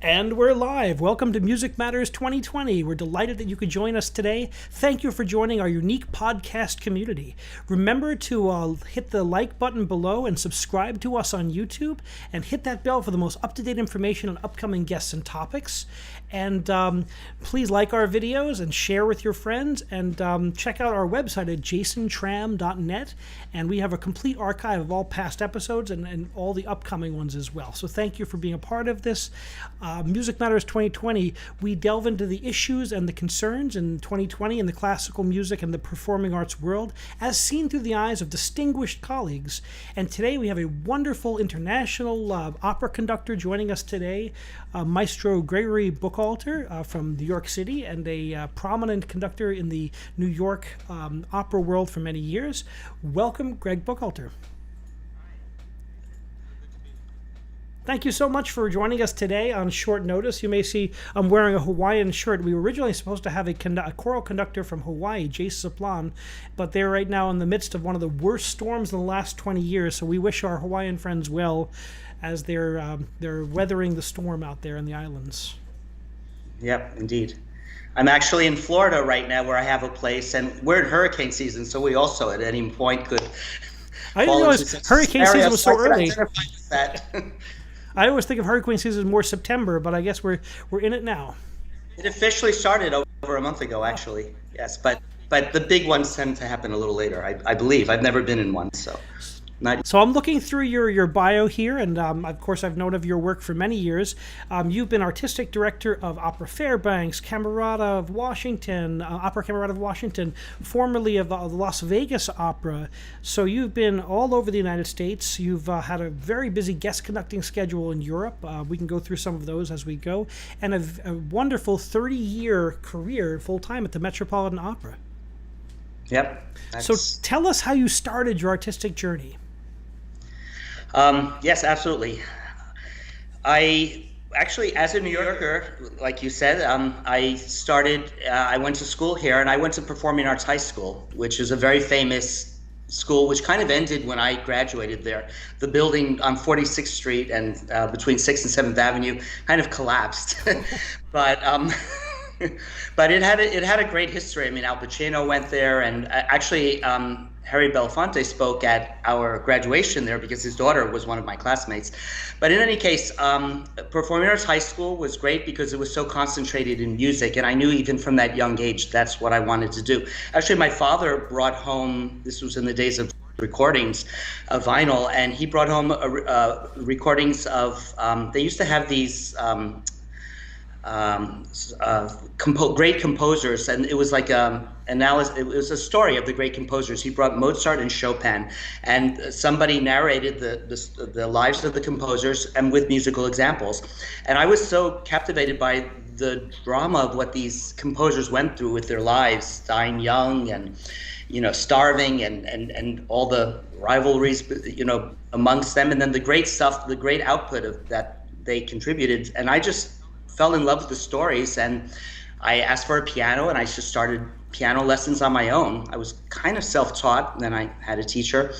And we're live. Welcome to Music Matters 2020. We're delighted that you could join us today. Thank you for joining our unique podcast community. Remember to hit the like button below and subscribe to us on YouTube, and hit that bell for the most up-to-date information on upcoming guests and topics. And please like our videos and share with your friends, and check out our website at jasontramm.net. And we have a complete archive of all past episodes and all the upcoming ones as well. So thank you for being a part of this. Music Matters 2020, we delve into the issues and the concerns in 2020 in the classical music and the performing arts world, as seen through the eyes of distinguished colleagues. And today we have a wonderful international opera conductor joining us today, Maestro Gregory Buchalter from New York City, and a prominent conductor in the New York opera world for many years. Welcome, Greg Buchalter. Thank you so much for joining us today on short notice. You may see I'm wearing a Hawaiian shirt. We were originally supposed to have a choral conductor from Hawaii, Jace Saplan, but they're right now in the midst of one of the worst storms in the last 20 years, so we wish our Hawaiian friends well as they're weathering the storm out there in the islands. Yep, indeed. I'm actually in Florida right now where I have a place, and we're in hurricane season, so we also at any point could I didn't realize hurricane season was so early. That. I always think of hurricane season as more September, but I guess we're in it now. It officially started over a month ago, actually. Yes, but the big ones tend to happen a little later, I believe. I've never been in one, so. So I'm looking through your bio here, and of course I've known of your work for many years. You've been artistic director of Opera Fairbanks, Camerata of Washington, Opera Camerata of Washington, formerly of the Las Vegas Opera. So you've been all over the United States. You've had a very busy guest conducting schedule in Europe. We can go through some of those as we go, and a wonderful 30-year career full-time at the Metropolitan Opera. Yep. So tell us how you started your artistic journey. Yes, absolutely. I actually, as a New Yorker, like you said, I went to school here, and I went to Performing Arts High School, which is a very famous school, which kind of ended when I graduated there. The building on 46th Street and between 6th and 7th Avenue kind of collapsed. but it had a great history. I mean, Al Pacino went there, and actually Harry Belafonte spoke at our graduation there because his daughter was one of my classmates. But in any case, Performing Arts High School was great because it was so concentrated in music, and I knew even from that young age that's what I wanted to do. Actually, my father brought home, this was in the days of recordings of vinyl, and he brought home recordings of, they used to have these great composers, and it was like it was a story of the great composers. He brought Mozart and Chopin, and somebody narrated the lives of the composers and with musical examples. And I was so captivated by the drama of what these composers went through with their lives, dying young and starving, and all the rivalries amongst them, and then the great stuff, the great output of that they contributed. And I just fell in love with the stories, and I asked for a piano, and I just started piano lessons on my own. I was kind of self-taught, and then I had a teacher.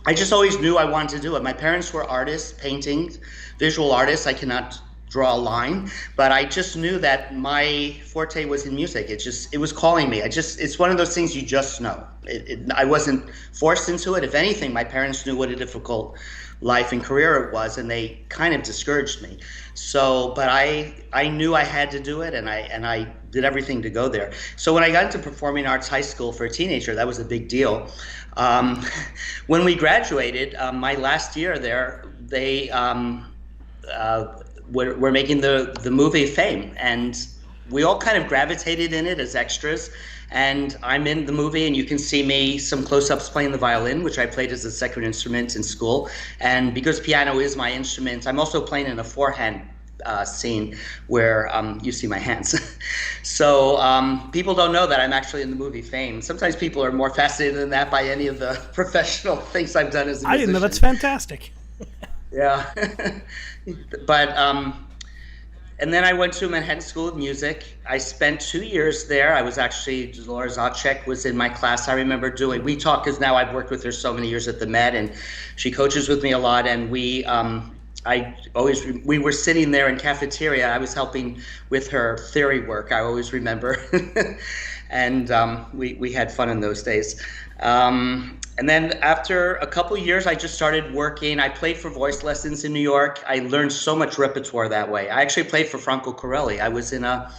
I just always knew I wanted to do it. My parents were artists, painting, visual artists. I cannot draw a line, but I just knew that my forte was in music. It was calling me. It's one of those things you just know. I wasn't forced into it. If anything, my parents knew what a difficult life and career it was, and they kind of discouraged me. So, but I knew I had to do it, and I did everything to go there. So when I got into Performing Arts High School for a teenager, that was a big deal. When we graduated, my last year there, they were making the movie Fame, and we all kind of gravitated in it as extras. And I'm in the movie, and you can see me some close-ups playing the violin, which I played as a second instrument in school. And because piano is my instrument, I'm also playing in a four-hand scene where you see my hands. So people don't know that I'm actually in the movie Fame. Sometimes people are more fascinated than that by any of the professional things I've done as a musician. I didn't know. That's fantastic. Yeah. But and then I went to Manhattan School of Music. I spent 2 years there. I was actually, Laura Zacek was in my class. I remember we talk because now I've worked with her so many years at the Met, and she coaches with me a lot. And we we were sitting there in cafeteria. I was helping with her theory work. I always remember, and we had fun in those days. And then after a couple of years, I just started working. I played for voice lessons in New York. I learned so much repertoire that way. I actually played for Franco Corelli. I was in a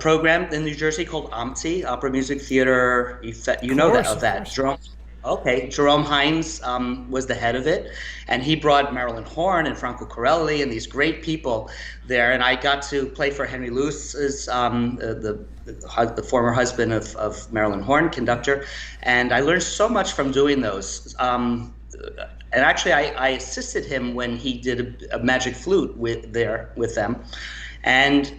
program in New Jersey called OMTI, Opera Music Theater. You know that of that. Jerome, okay, Jerome Hines was the head of it, and he brought Marilyn Horne and Franco Corelli and these great people there. And I got to play for Henry Lewis's the former husband of Marilyn Horne, conductor, and I learned so much from doing those. And actually, I assisted him when he did a magic flute with them, and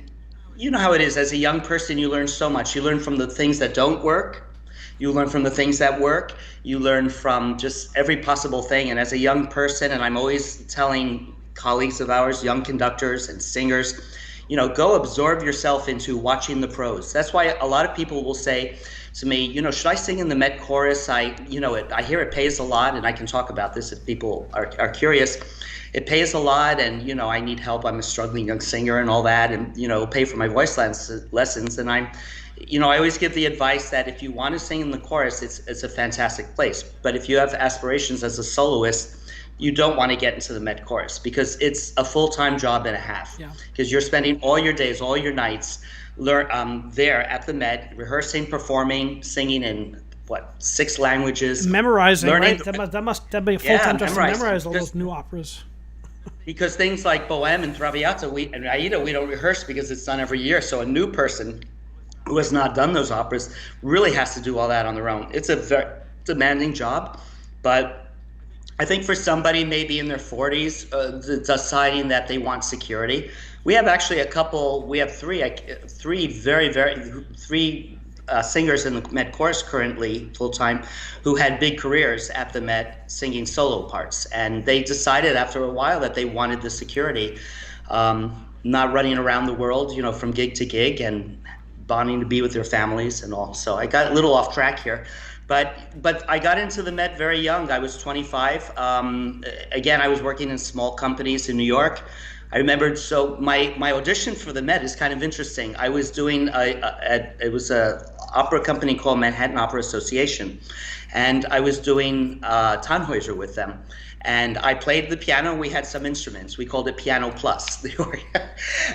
you know how it is. As a young person, you learn so much. You learn from the things that don't work. You learn from the things that work. You learn from just every possible thing. And as a young person, and I'm always telling colleagues of ours, young conductors and singers, go absorb yourself into watching the pros. That's why a lot of people will say to me, should I sing in the Met chorus? I hear it pays a lot, and I can talk about this if people are curious. It pays a lot, and I need help. I'm a struggling young singer and all that, and pay for my voice lessons. And I always give the advice that if you want to sing in the chorus, it's a fantastic place. But if you have aspirations as a soloist, you don't want to get into the Met chorus, because it's a full-time job and a half. Yeah. Because you're spending all your days, all your nights, there at the Met, rehearsing, performing, singing in 6 languages, memorizing. Learning, right? That be a full-time job to memorize all those new operas. Because things like Bohème and Traviata and Aida, we don't rehearse because it's done every year. So a new person who has not done those operas really has to do all that on their own. It's a very demanding job, but I think for somebody maybe in their 40s deciding that they want security, we have actually three singers in the Met chorus currently full-time who had big careers at the Met singing solo parts, and they decided after a while that they wanted the security, not running around the world from gig to gig and bonding to be with their families and all. So I got a little off track here, but I got into the Met very young. I was 25. Again, I was working in small companies in New York. I remembered, so my audition for the Met is kind of interesting. I was doing it was a opera company called Manhattan Opera Association, and I was doing Tannhäuser with them. And I played the piano. We had some instruments. We called it Piano Plus.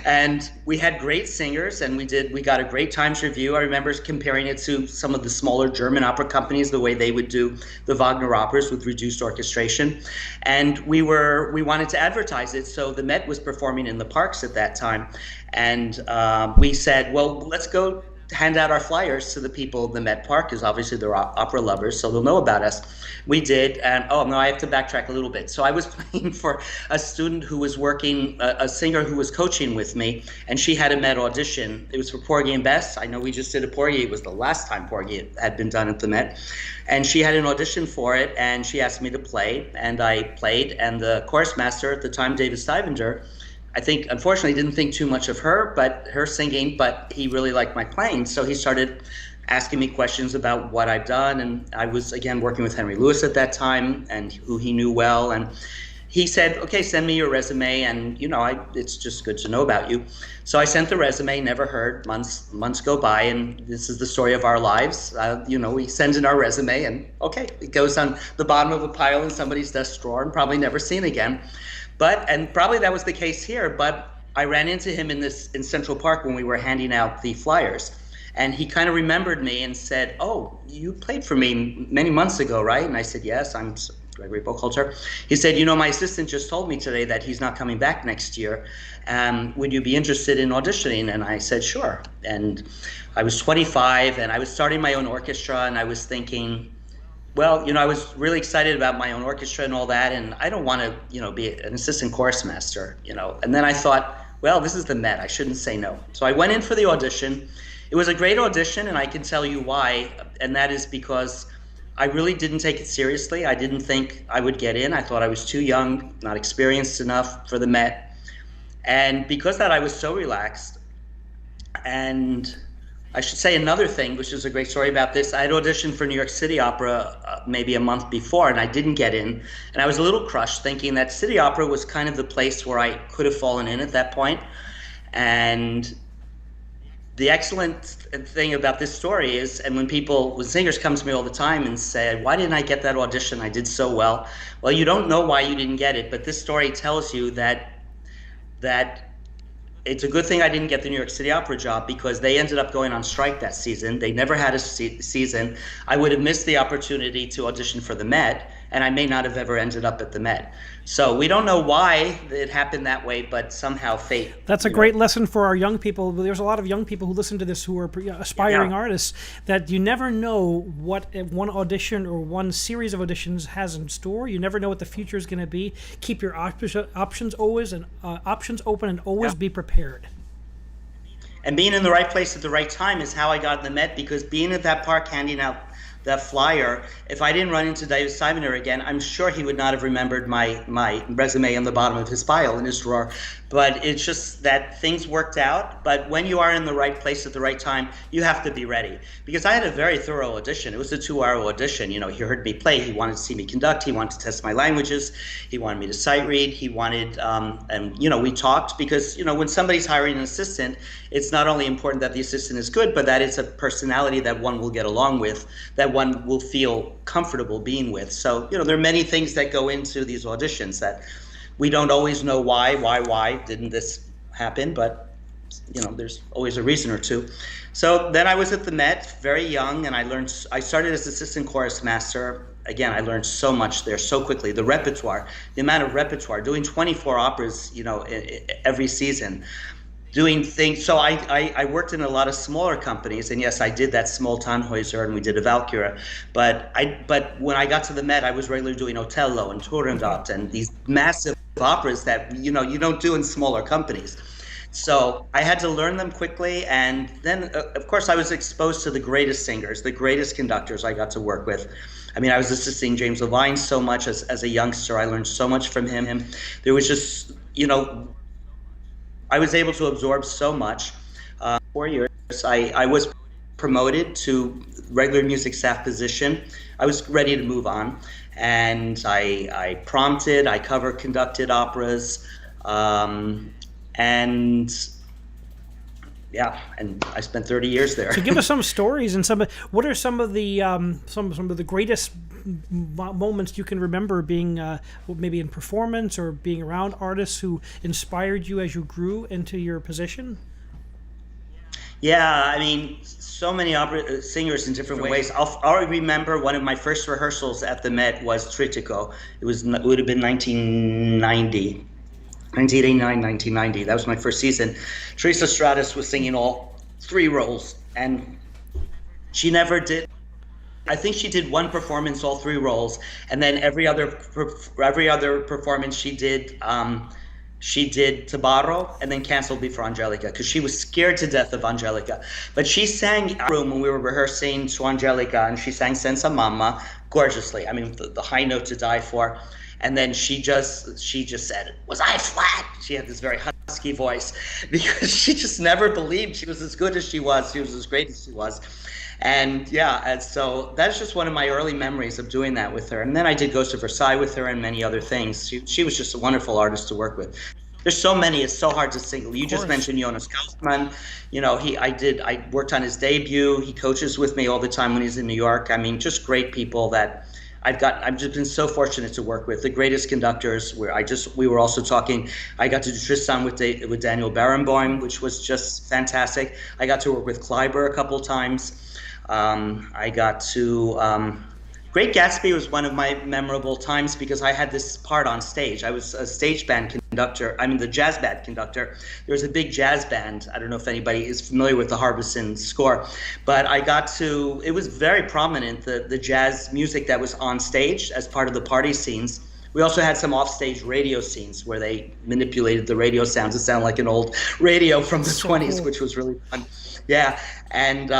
And we had great singers, and we got a great Times review. I remember comparing it to some of the smaller German opera companies, the way they would do the Wagner operas with reduced orchestration. And we wanted to advertise it, so the Met was performing in the parks at that time. And we said, well, let's go hand out our flyers to the people in the Met Park, because obviously they're opera lovers, so they'll know about us. We did, and I have to backtrack a little bit. So I was playing for a student who was working, a singer who was coaching with me, and she had a Met audition. It was for Porgy and Bess. I know we just did a Porgy. It was the last time Porgy had been done at the Met. And she had an audition for it, and she asked me to play, and I played, and the chorus master at the time, David Stuyvesant, I think, unfortunately, didn't think too much of her singing, but he really liked my playing. So he started asking me questions about what I've done. And I was, again, working with Henry Lewis at that time, and who he knew well. And he said, okay, send me your resume, and, it's just good to know about you. So I sent the resume, never heard. Months go by, and this is the story of our lives. We send in our resume, and, okay, it goes on the bottom of a pile in somebody's desk drawer and probably never seen again. And probably that was the case here, but I ran into him in Central Park when we were handing out the flyers. And he kind of remembered me and said, oh, you played for me many months ago, right? And I said, yes, I'm Gregory Buchalter. He said, my assistant just told me today that he's not coming back next year. Would you be interested in auditioning? And I said, sure. And I was 25, and I was starting my own orchestra, and I was thinking, well, I was really excited about my own orchestra and all that, and I don't want to, be an assistant chorus master, And then I thought, well, this is the Met. I shouldn't say no. So I went in for the audition. It was a great audition, and I can tell you why, and that is because I really didn't take it seriously. I didn't think I would get in. I thought I was too young, not experienced enough for the Met. And because of that, I was so relaxed. And I should say another thing, which is a great story about this. I had auditioned for New York City Opera maybe a month before, and I didn't get in. And I was a little crushed, thinking that City Opera was kind of the place where I could have fallen in at that point. And the excellent thing about this story is, and when singers come to me all the time and say, why didn't I get that audition? I did so well. Well, you don't know why you didn't get it, but this story tells you that it's a good thing I didn't get the New York City Opera job, because they ended up going on strike that season. They never had a season. I would have missed the opportunity to audition for the Met, and I may not have ever ended up at the Met. So we don't know why it happened that way, but somehow fate. That's a great lesson for our young people. There's a lot of young people who listen to this who are aspiring artists, that you never know what one audition or one series of auditions has in store. You never know what the future is going to be. Keep your options open and always be prepared. And being in the right place at the right time is how I got in the Met, because being at that park handing out that flyer, if I didn't run into David Simoner again, I'm sure he would not have remembered my resume on the bottom of his file in his drawer. But it's just that things worked out. But when you are in the right place at the right time, you have to be ready. Because I had a very thorough audition. It was a 2-hour audition. You know, he heard me play. He wanted to see me conduct. He wanted to test my languages. He wanted me to sight read. He wanted, and you know, we talked, because you know, when somebody's hiring an assistant, it's not only important that the assistant is good, but that it's a personality that one will get along with, that one will feel comfortable being with. So, you know, there are many things that go into these auditions that we don't always know why didn't this happen, but you know, there's always a reason or two. So then I was at the Met very young, and I started as assistant chorus master. Again, I learned so much there so quickly. The amount of repertoire, doing 24 operas, you know, every season. Doing things, so I worked in a lot of smaller companies, and yes, I did that small Tannhäuser, and we did a Valkyrie. But when I got to the Met, I was regularly doing Otello and Turandot and these massive operas that you know you don't do in smaller companies. So I had to learn them quickly, and then of course I was exposed to the greatest singers, the greatest conductors I got to work with. I mean, I was assisting James Levine so much as a youngster. I learned so much from him. There was just, you know, I was able to absorb so much. 4 years, I was promoted to regular music staff position. I was ready to move on, and I prompted, I conducted operas, and yeah, and I spent 30 years there. So give us some stories and what are some of the some of the greatest moments you can remember being maybe in performance or being around artists who inspired you as you grew into your position? Yeah, I mean, so many opera singers in different ways. I'll remember one of my first rehearsals at the Met was Trittico. It would have been 1990. 1989, 1990. That was my first season. Teresa Stratus was singing all 3 roles, and she never did. I think she did one performance, all 3 roles, and then every other performance she did Tabarro and then canceled before Angelica, because she was scared to death of Angelica. But she sang in our room when we were rehearsing to Angelica, and she sang Senza Mamma gorgeously. I mean, the high note to die for. And then she just said, "Was I flat?" She had this very husky voice, because she just never believed she was as good as she was. She was as great as she was. And yeah, and so that's just one of my early memories of doing that with her. And then I did Ghost of Versailles with her and many other things. She was just a wonderful artist to work with. There's so many, it's so hard to single. You just mentioned Jonas Kaufmann. You know, I worked on his debut. He coaches with me all the time when he's in New York. I mean, just great people that I've just been so fortunate to work with the greatest conductors. We were also talking. I got to do Tristan with Daniel Barenboim, which was just fantastic. I got to work with Kleiber a couple times. I got to Great Gatsby was one of my memorable times, because I had this part on stage. I was a stage band conductor. I mean, the jazz band conductor. There was a big jazz band. I don't know if anybody is familiar with the Harbison score, but it was very prominent, the jazz music that was on stage as part of the party scenes. We also had some offstage radio scenes where they manipulated the radio sounds to sound like an old radio from the 20s, cool. Which was really fun. Yeah, and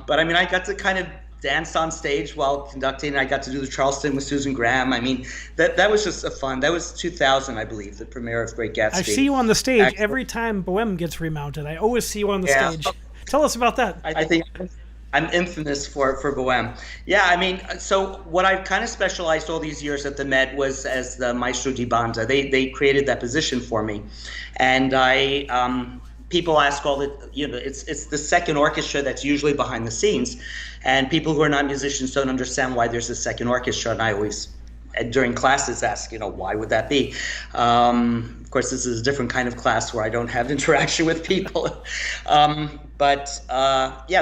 but I mean, I got to kind of danced on stage while conducting. I got to do the Charleston with Susan Graham. I mean, that was just fun. That was 2000, I believe, the premiere of Great Gatsby. I see you on the stage every time Bohème gets remounted. I always see you on the stage. Tell us about that. I think I'm infamous for Bohème. Yeah, I mean, so what I've kind of specialized all these years at the Met was as the Maestro di Banda. They created that position for me, and people ask all the, it's the second orchestra that's usually behind the scenes, and people who are not musicians don't understand why there's a second orchestra, and I always during classes ask, why would that be? Of course, this is a different kind of class where I don't have interaction with people. Yeah,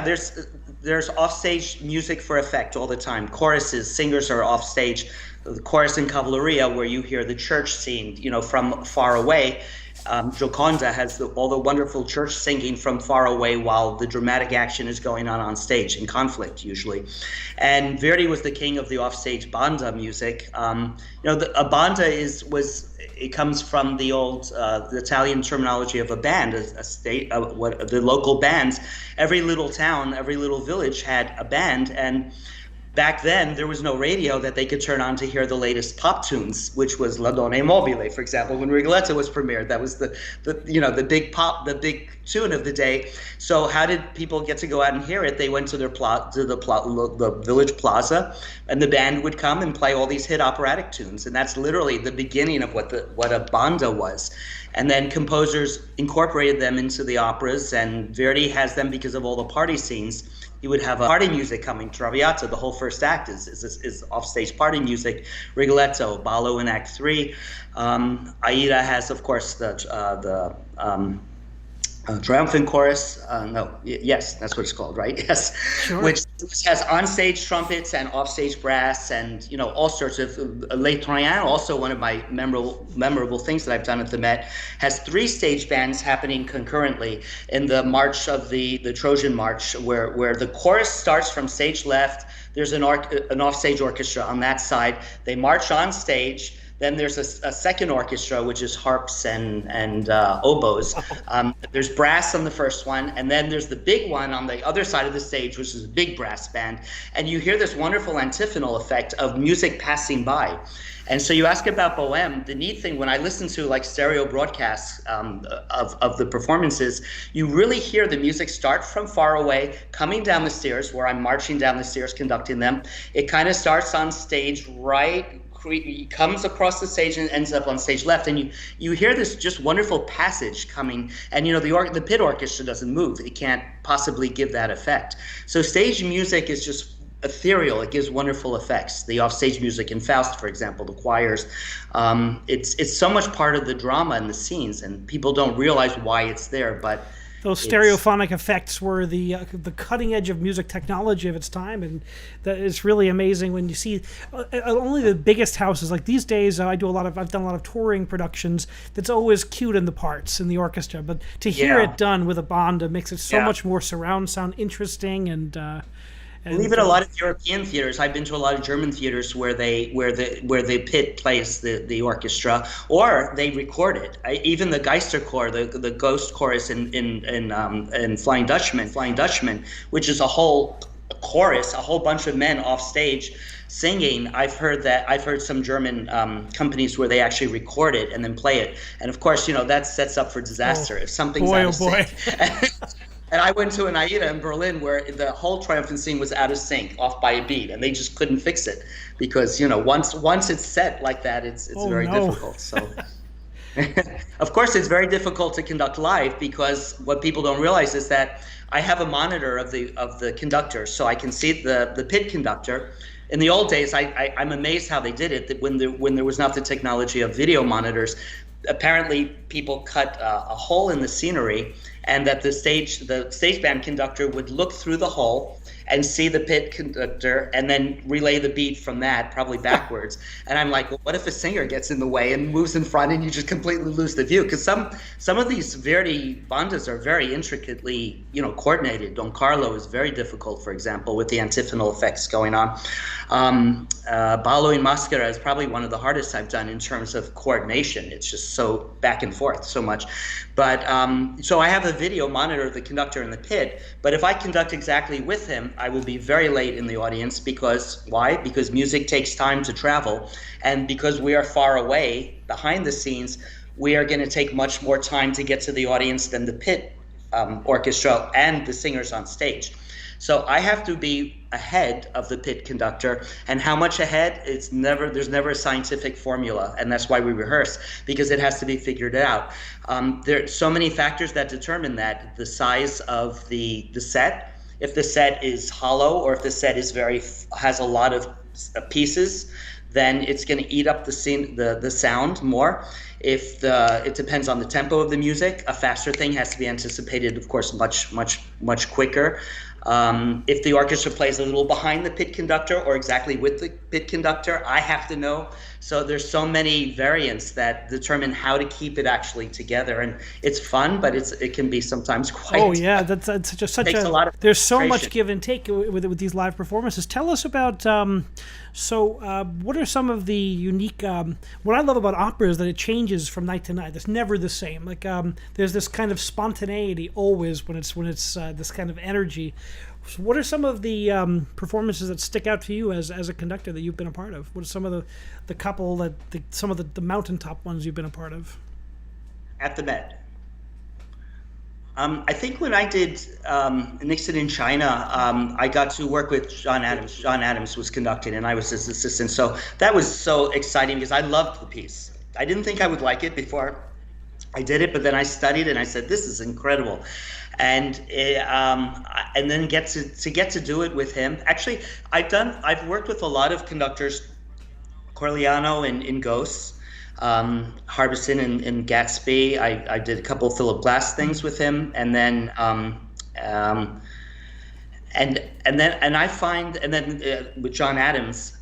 there's offstage music for effect all the time. Choruses, singers are offstage. The chorus in Cavalleria, where you hear the church scene, from far away. Gioconda has all the wonderful church singing from far away while the dramatic action is going on stage in conflict usually. And Verdi was the king of the offstage banda music. A banda it comes from the old the Italian terminology of a band, the local bands. Every little town, every little village had a band, and back then, there was no radio that they could turn on to hear the latest pop tunes, which was La Donna è Mobile, for example, when Rigoletto was premiered. That was the big tune of the day. So how did people get to go out and hear it? They went to the village plaza, and the band would come and play all these hit operatic tunes, and that's literally the beginning of what a banda was. And then composers incorporated them into the operas, and Verdi has them because of all the party scenes. You would have party music coming. Traviata, the whole first act is offstage party music. Rigoletto, Ballo in Act 3. Aida has, of course, the triumphant chorus. Yes, that's what it's called, right? Yes, sure. Which has onstage trumpets and offstage brass, and all sorts of. Les Troyens, also one of my memorable things that I've done at the Met, has 3 stage bands happening concurrently in the march of the Trojan March, where the chorus starts from stage left. There's an offstage orchestra on that side. They march on stage. Then there's a second orchestra, which is harps and oboes. There's brass on the first one, and then there's the big one on the other side of the stage, which is a big brass band. And you hear this wonderful antiphonal effect of music passing by. And so you ask about Bohème. The neat thing, when I listen to stereo broadcasts of the performances, you really hear the music start from far away, coming down the stairs, where I'm marching down the stairs conducting them. It kind of starts on stage right, comes across the stage and ends up on stage left, and you hear this just wonderful passage coming, and the pit orchestra doesn't move. It can't possibly give that effect. So stage music is just ethereal. It gives wonderful effects. The offstage music in Faust, for example, the choirs, it's so much part of the drama and the scenes, and people don't realize why it's there, but those stereophonic effects were the cutting edge of music technology of its time, and that is really amazing when you see only the biggest houses. Like these days, I've done a lot of touring productions. That's always cute in the parts in the orchestra, but to hear it done with a banda makes it so much more surround sound interesting and. Even a lot of European theaters. I've been to a lot of German theaters where the pit plays the orchestra, or they record it. Even the Geisterchor, the ghost chorus in Flying Dutchman, which is a whole chorus, a whole bunch of men off stage singing. I've heard some German companies where they actually record it and then play it, and of course, that sets up for disaster if something's out of sync. And I went to an Aida in Berlin where the whole triumphant scene was out of sync, off by a beat, and they just couldn't fix it because once it's set like that, it's very difficult. So, of course, it's very difficult to conduct live because what people don't realize is that I have a monitor of the conductor, so I can see the pit conductor. In the old days, I'm amazed how they did it. That when there was not the technology of video monitors, apparently people cut a hole in the scenery, and that the stage band conductor would look through the hole and see the pit conductor and then relay the beat from that, probably backwards. And I'm like, well, what if a singer gets in the way and moves in front and you just completely lose the view? Because some of these Verdi bandas are very intricately, coordinated. Don Carlo is very difficult, for example, with the antiphonal effects going on. Ballo in Maschera is probably one of the hardest I've done in terms of coordination. It's just so back and forth so much. But so I have a video monitor of the conductor in the pit, but if I conduct exactly with him, I will be very late in the audience because why? Because music takes time to travel, and because we are far away behind the scenes, we are going to take much more time to get to the audience than the pit orchestra and the singers on stage. So I have to be ahead of the pit conductor, and how much ahead? There's never a scientific formula, and that's why we rehearse, because it has to be figured out. There are so many factors that determine that: the size of the set, if the set is hollow, or if the set has a lot of pieces, then it's going to eat up the sound more. It depends on the tempo of the music. A faster thing has to be anticipated, of course, much quicker. If the orchestra plays a little behind the pit conductor or exactly with the pit conductor, I have to know. So there's so many variants that determine how to keep it actually together, and it's fun, but it can be sometimes quite. Oh yeah, that's such takes a lot of there's so much concentration. give and take with these live performances. Tell us about what are some of the unique? What I love about opera is that it changes from night to night. It's never the same. Like there's this kind of spontaneity always when it's this kind of energy. So what are some of the performances that stick out to you as a conductor that you've been a part of? What are some of the couple some of the mountaintop ones you've been a part of? At the Met. I think when I did Nixon in China, I got to work with John Adams. John Adams was conducting, and I was his assistant. So that was so exciting because I loved the piece. I didn't think I would like it before I did it, but then I studied and I said, "This is incredible," and then get to do it with him. Actually, I've worked with a lot of conductors, Corigliano in Ghosts. Harbison in Gatsby. I did a couple of Philip Glass things with him, and then with John Adams,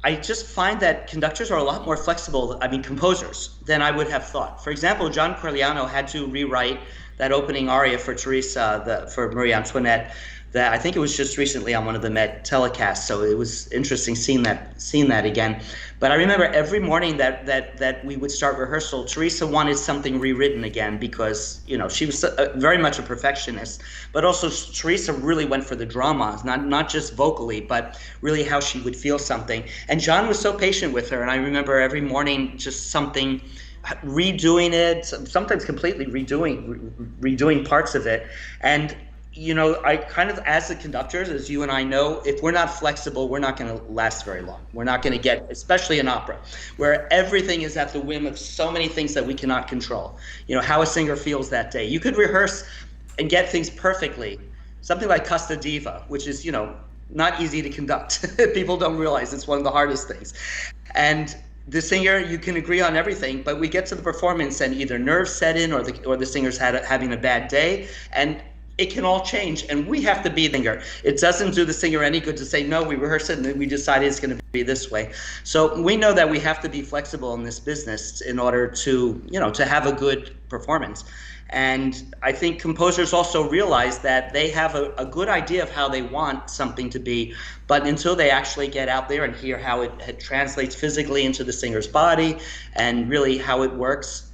I just find that conductors are a lot more flexible. I mean, composers than I would have thought. For example, John Corigliano had to rewrite that opening aria for Teresa, for Marie Antoinette. That I think it was just recently on one of the Met telecasts, so it was interesting seeing that again. But I remember every morning that we would start rehearsal, Teresa wanted something rewritten again because she was very much a perfectionist. But also Teresa really went for the drama, not just vocally, but really how she would feel something. And John was so patient with her, and I remember every morning just something. Redoing it, sometimes completely redoing parts of it, and I kind of, as the conductors, as you and I know, if we're not flexible, we're not going to last very long. We're not going to get, especially in opera, where everything is at the whim of so many things that we cannot control. How a singer feels that day. You could rehearse and get things perfectly. Something like Casta Diva, which is, not easy to conduct. People don't realize it's one of the hardest things. And the singer, you can agree on everything, but we get to the performance and either nerves set in or the singer's having a bad day, and it can all change, and we have to be the singer. It doesn't do the singer any good to say, no, we rehearsed it and then we decided it's going to be this way. So we know that we have to be flexible in this business in order to have a good performance. And I think composers also realize that they have a good idea of how they want something to be, but until they actually get out there and hear how it translates physically into the singer's body and really how it works.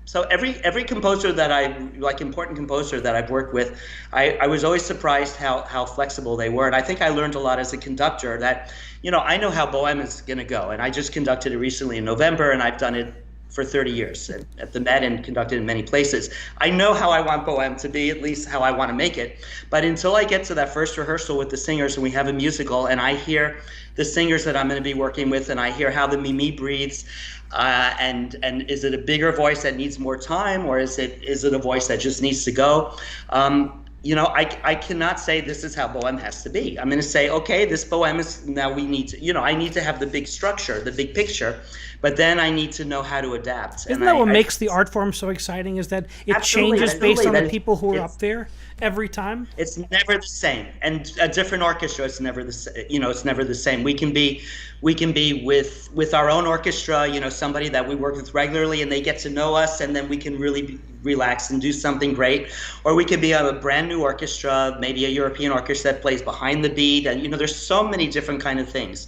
So every composer important composer that I've worked with, I was always surprised how flexible they were. And I think I learned a lot as a conductor that, I know how Bohème is going to go. And I just conducted it recently in November, and I've done it for 30 years at the Met and conducted in many places. I know how I want Bohème to be, at least how I want to make it. But until I get to that first rehearsal with the singers and we have a musical and I hear the singers that I'm going to be working with and I hear how the Mimi breathes, and is it a bigger voice that needs more time, or is it a voice that just needs to go? I cannot say this is how Bohème has to be. I'm going to say, okay, this Bohème is, now we need to, I need to have the big structure, the big picture, but then I need to know how to adapt. Isn't that what makes the art form so exciting, is that it changes based on the people who are up there every time? It's never the same. And a different orchestra, it's never the same. It's never the same. We can be with our own orchestra, somebody that we work with regularly and they get to know us, and then we can really relax and do something great. Or we could be a brand new orchestra, maybe a European orchestra that plays behind the beat, and there's so many different kind of things.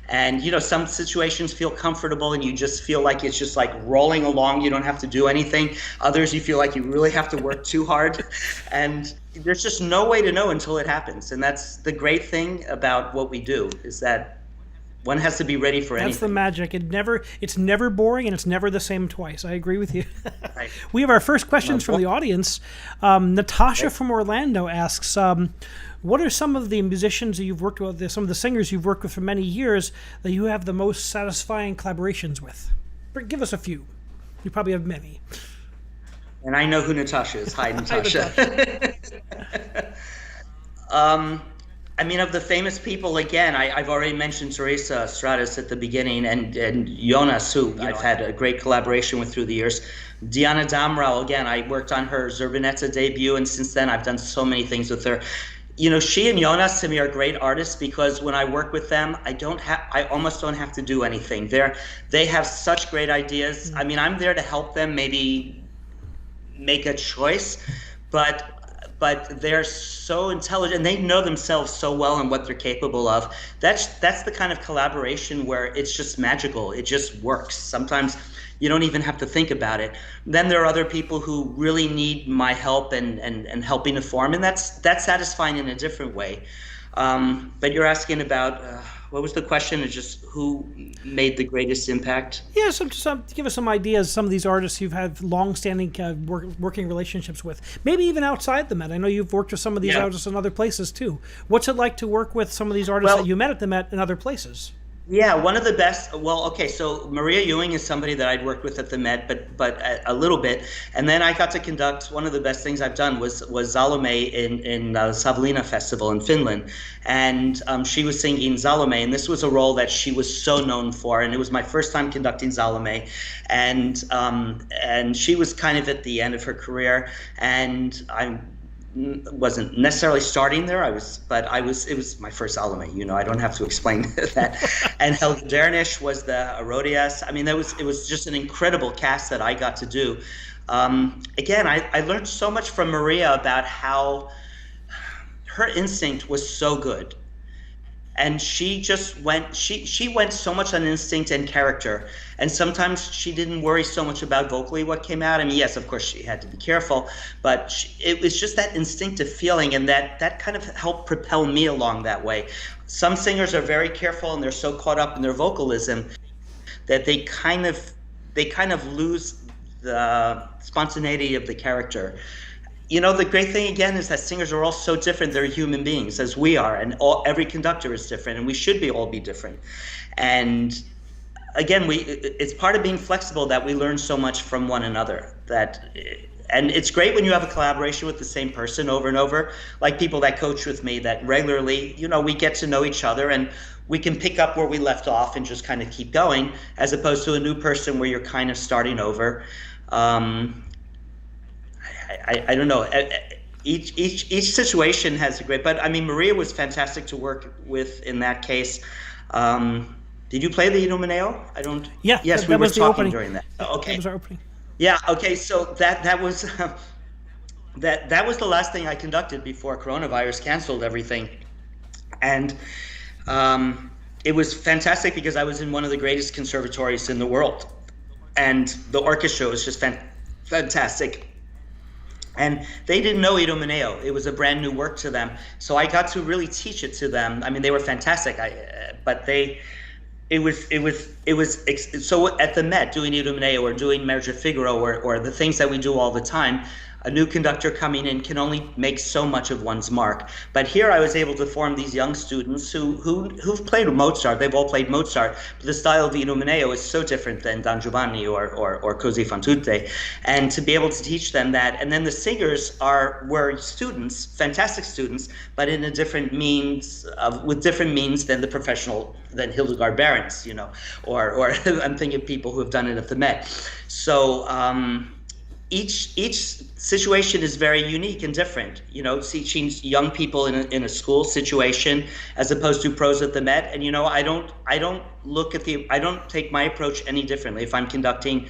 And some situations feel comfortable and you just feel like it's just like rolling along, you don't have to do anything. Others you feel like you really have to work too hard, and there's just no way to know until it happens. And that's the great thing about what we do, is that One has to be ready for That's the anything. magic. It's never boring, and it's never the same twice. I agree with you. Right. We have our first questions from the audience. Natasha Right. from Orlando asks, what are some of the musicians that you've worked with, some of the singers you've worked with for many years that you have the most satisfying collaborations with? Give us a few. You probably have many. And I know who Natasha is. Hi, Natasha. I mean, of the famous people, again, I've already mentioned Teresa Stratus at the beginning, and Jonas, who I've had a great collaboration with through the years. Diana Damrau, again, I worked on her Zerbinetta debut, and since then I've done so many things with her. She and Jonas to me are great artists because when I work with them, I almost don't have to do anything. They have such great ideas. I mean, I'm there to help them maybe make a choice, but they're so intelligent and they know themselves so well and what they're capable of. That's the kind of collaboration where it's just magical. It just works. Sometimes you don't even have to think about it. Then there are other people who really need my help and helping to form, and that's satisfying in a different way. But you're asking about what was the question? It's just who made the greatest impact? Yeah, give us some ideas. Some of these artists you've had long-standing working relationships with, maybe even outside the Met. I know you've worked with some of these artists in other places too. What's it like to work with some of these artists that you met at the Met in other places? Yeah, one of the best. Well, okay, so Maria Ewing is somebody that I'd worked with at the Met, but a little bit, and then I got to conduct one of the best things I've done was Salome in Savonlinna Festival in Finland, and she was singing Salome, and this was a role that she was so known for, and it was my first time conducting Salome, and she was kind of at the end of her career, and I wasn't necessarily starting there. It was my first Salome, I don't have to explain that. And Helga Dernisch was the Herodias. I mean, it was just an incredible cast that I got to do. Again, I learned so much from Maria about how her instinct was so good. And she just went so much on instinct and character. And sometimes she didn't worry so much about vocally what came out. I mean, yes, of course she had to be careful, but it was just that instinctive feeling, and that kind of helped propel me along that way. Some singers are very careful and they're so caught up in their vocalism that they kind of lose the spontaneity of the character. The great thing again is that singers are all so different. They're human beings as we are, and every conductor is different, and we should all be different. And again, it's part of being flexible that we learn so much from one another. And it's great when you have a collaboration with the same person over and over, like people that coach with me that regularly, we get to know each other and we can pick up where we left off and just kind of keep going, as opposed to a new person where you're kind of starting over. I don't know. Each situation has a great, but I mean, Maria was fantastic to work with in that case. Did you play the Idomeneo? I don't. Yeah. Yes, we were talking during that. Okay. That was our opening. Yeah. Okay. So that was that was the last thing I conducted before coronavirus canceled everything, and it was fantastic because I was in one of the greatest conservatories in the world, and the orchestra was just fantastic. And they didn't know Idomeneo. It was a brand new work to them. So I got to really teach it to them. I mean, they were fantastic. So at the Met, doing Idomeneo or doing Merge Figaro or the things that we do all the time, a new conductor coming in can only make so much of one's mark. But here I was able to form these young students who've played Mozart. They've all played Mozart, but the style of Idomeneo is so different than Don Giovanni or Così fan tutte. And to be able to teach them that, and then the singers were students, fantastic students, but in a different means, with different means than the professional, than Hildegard Behrens, or I'm thinking of people who have done it at the Met. So each situation is very unique and different. Teaching young people in a school situation as opposed to pros at the Met, and I don't take my approach any differently if I'm conducting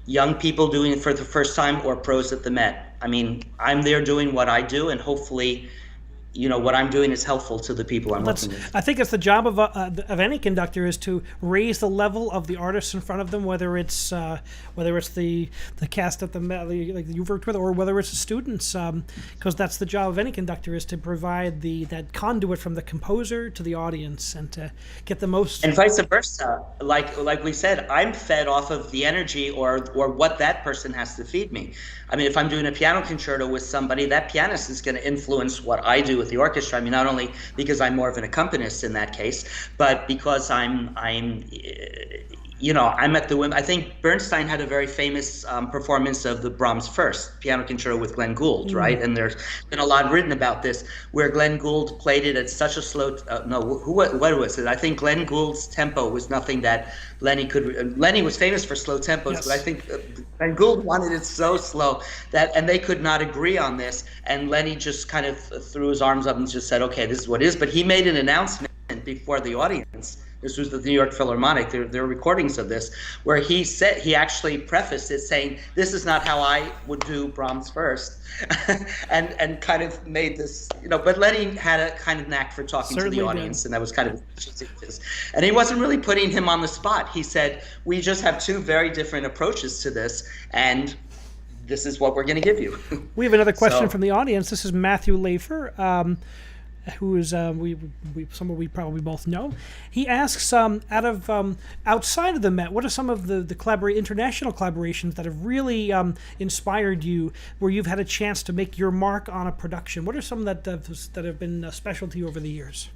young people doing it for the first time or pros at the Met. I mean, I'm there doing what I do, and hopefully what I'm doing is helpful to the people I'm That's, working with. I think it's the job of any conductor is to raise the level of the artists in front of them, whether it's the cast at the like you've worked with, or whether it's the students, because that's the job of any conductor, is to provide that conduit from the composer to the audience and to get the most. And vice versa. Like we said, I'm fed off of the energy or what that person has to feed me. I mean, if I'm doing a piano concerto with somebody, that pianist is going to influence what I do with the orchestra. I mean, not only because I'm more of an accompanist in that case, but because I'm at the whim. I think Bernstein had a very famous performance of the Brahms First piano concerto with Glenn Gould, right? And there's been a lot written about this, where Glenn Gould played it at such a slow. What was it? I think Glenn Gould's tempo was nothing that Lenny could. Lenny was famous for slow tempos, Yes. but I think Glenn Gould wanted it so slow and they could not agree on this. And Lenny just kind of threw his arms up and just said, "Okay, this is what it is." But he made an announcement before the audience. This was the New York Philharmonic. There are recordings of this where he actually prefaced it saying, "This is not how I would do Brahms First," and kind of made this, But Lenny had a kind of knack for talking Certainly to the audience, and that was kind of his. And he wasn't really putting him on the spot. He said, "We just have two very different approaches to this, and this is what we're going to give you." We have another question So- from the audience. This is Matthew Lafer, who is someone we probably both know. He asks, outside of the Met, what are some of the international collaborations that have really inspired you, where you've had a chance to make your mark on a production? What are some that have been special to you over the years?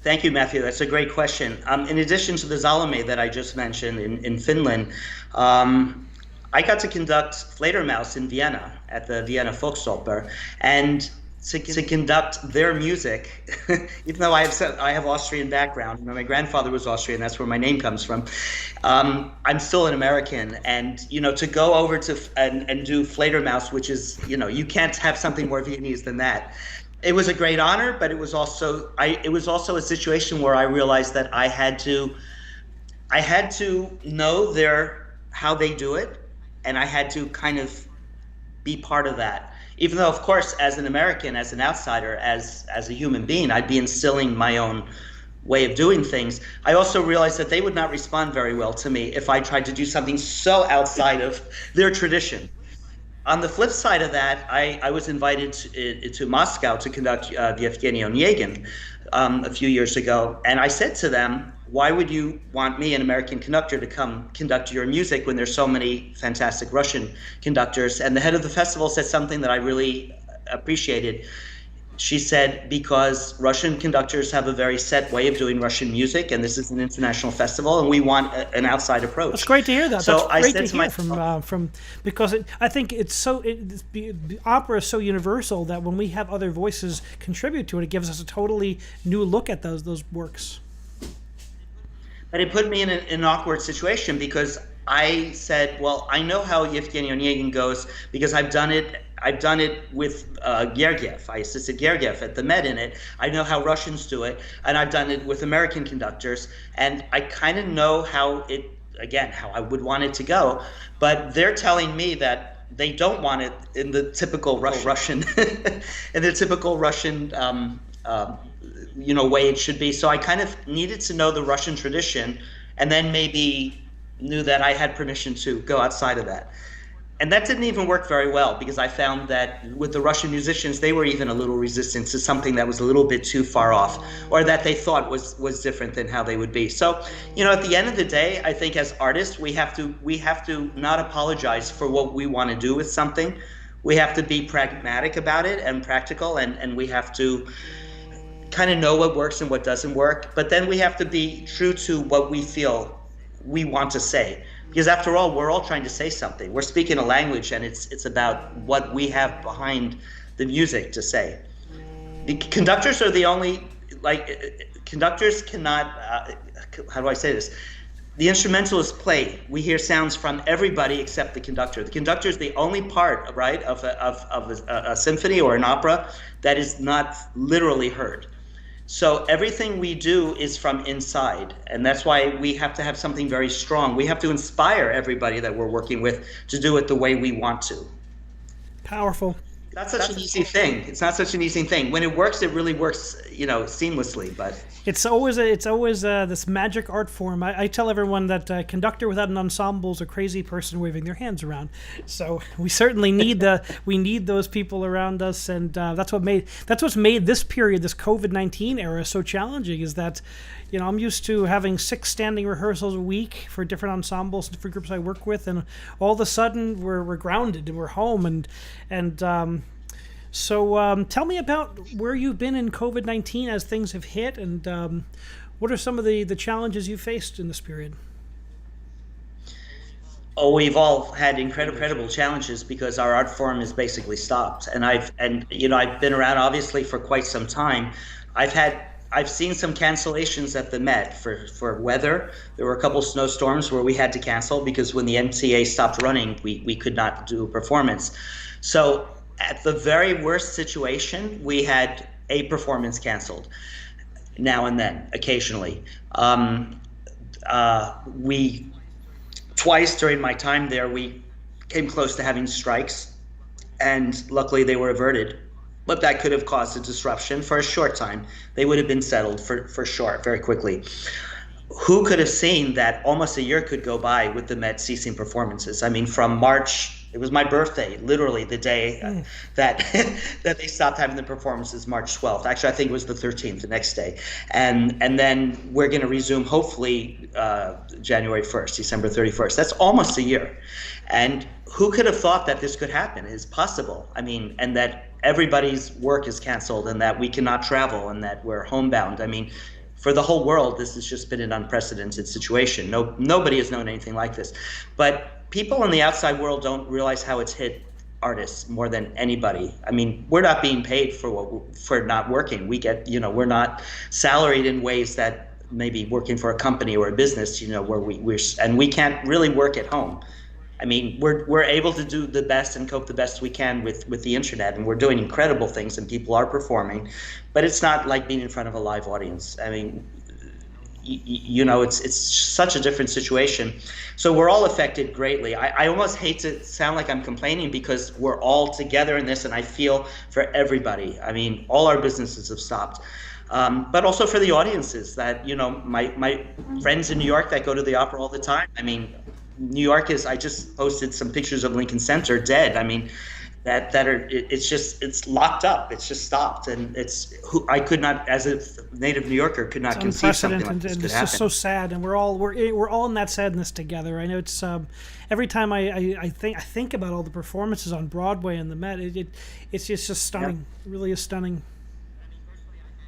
Thank you, Matthew. That's a great question. In addition to the Salome that I just mentioned in Finland, I got to conduct Fledermaus in Vienna at the Vienna Volksoper, and to conduct their music, even though I have Austrian background. My grandfather was Austrian. That's where my name comes from. I'm still an American, and to go over to and do Fledermaus, which is you can't have something more Viennese than that. It was a great honor, but it was also a situation where I realized that I had to know how they do it, and I had to kind of be part of that. Even though, of course, as an American, as an outsider, as a human being, I'd be instilling my own way of doing things. I also realized that they would not respond very well to me if I tried to do something so outside of their tradition. On the flip side of that, I was invited to Moscow to conduct the Evgeny Onegin a few years ago, and I said to them, "Why would you want me, an American conductor, to come conduct your music when there's so many fantastic Russian conductors?" And the head of the festival said something that I really appreciated. She said, "Because Russian conductors have a very set way of doing Russian music, and this is an international festival, and we want an outside approach." It's great to hear that. So That's I great said to to hear myself, from because I think opera is so universal that when we have other voices contribute to it, it gives us a totally new look at those works. But it put me in an awkward situation, because I said, "Well, I know how Yevgeny Onegin goes because I've done it with Gergiev. I assisted Gergiev at the Met in it. I know how Russians do it, and I've done it with American conductors, and I kind of know how I would want it to go. But they're telling me that they don't want it in the typical Russian, in the typical Russian." Way it should be. So I kind of needed to know the Russian tradition, and then maybe knew that I had permission to go outside of that. And that didn't even work very well, because I found that with the Russian musicians, they were even a little resistant to something that was a little bit too far off, or that they thought was different than how they would be. So, at the end of the day, I think as artists, we have to not apologize for what we want to do with something. We have to be pragmatic about it and practical, and we have to kind of know what works and what doesn't work, but then we have to be true to what we feel we want to say, because after all, we're all trying to say something. We're speaking a language, and it's about what we have behind the music to say. The conductors are the only, conductors cannot, how do I say this? The instrumentalists play. We hear sounds from everybody except the conductor. The conductor is the only part, right, of a symphony or an opera that is not literally heard. So everything we do is from inside, and that's why we have to have something very strong. We have to inspire everybody that we're working with to do it the way we want to. Powerful. Not such an easy thing. It's not such an easy thing. When it works, it really works, seamlessly. But It's always this magic art form. I tell everyone that conductor without an ensemble is a crazy person waving their hands around. So we certainly need those people around us, and that's what's made this period, this COVID-19 era, so challenging. Is that, I'm used to having 6 standing rehearsals a week for different ensembles, different groups I work with, and all of a sudden we're grounded and we're home, So tell me about where you've been in COVID-19 as things have hit, and what are some of the challenges you faced in this period? oh, we've all had incredible challenges because our art form is basically stopped. And I've been around obviously for quite some time. I've seen some cancellations at the Met for weather. There were a couple snowstorms where we had to cancel because when the MTA stopped running, we could not do a performance. So at the very worst situation, we had a performance canceled now and then, occasionally. We twice during my time there, we came close to having strikes, and luckily they were averted. But that could have caused a disruption for a short time. They would have been settled for short, very quickly. Who could have seen that almost a year could go by with the Met ceasing performances? I mean, from March, it was my birthday, literally the day that that they stopped having the performances, March 12th. Actually, I think it was the 13th, the next day. And then we're going to resume, hopefully, January 1st, December 31st. That's almost a year. And who could have thought that this could happen? It's possible. I mean, and that everybody's work is canceled and that we cannot travel and that we're homebound. I mean, for the whole world, this has just been an unprecedented situation. Nobody has known anything like this. But people in the outside world don't realize how it's hit artists more than anybody. I mean, we're not being paid for not working. We're not salaried in ways that maybe working for a company or a business, where we can't really work at home. I mean, we're able to do the best and cope the best we can with the internet, and we're doing incredible things, and people are performing, but it's not like being in front of a live audience. I mean, it's such a different situation. So we're all affected greatly. I almost hate to sound like I'm complaining because we're all together in this, and I feel for everybody. I mean, all our businesses have stopped. But also for the audiences that, my friends in New York that go to the opera all the time. I mean, New York I just posted some pictures of Lincoln Center dead. I mean, it's locked up. It's just stopped. And I could not, as a native New Yorker, could not conceive something like this could happen. It's just so sad. And we're all in that sadness together. I know it's, every time I think about all the performances on Broadway and the Met, it's just stunning. Yep. It really is stunning.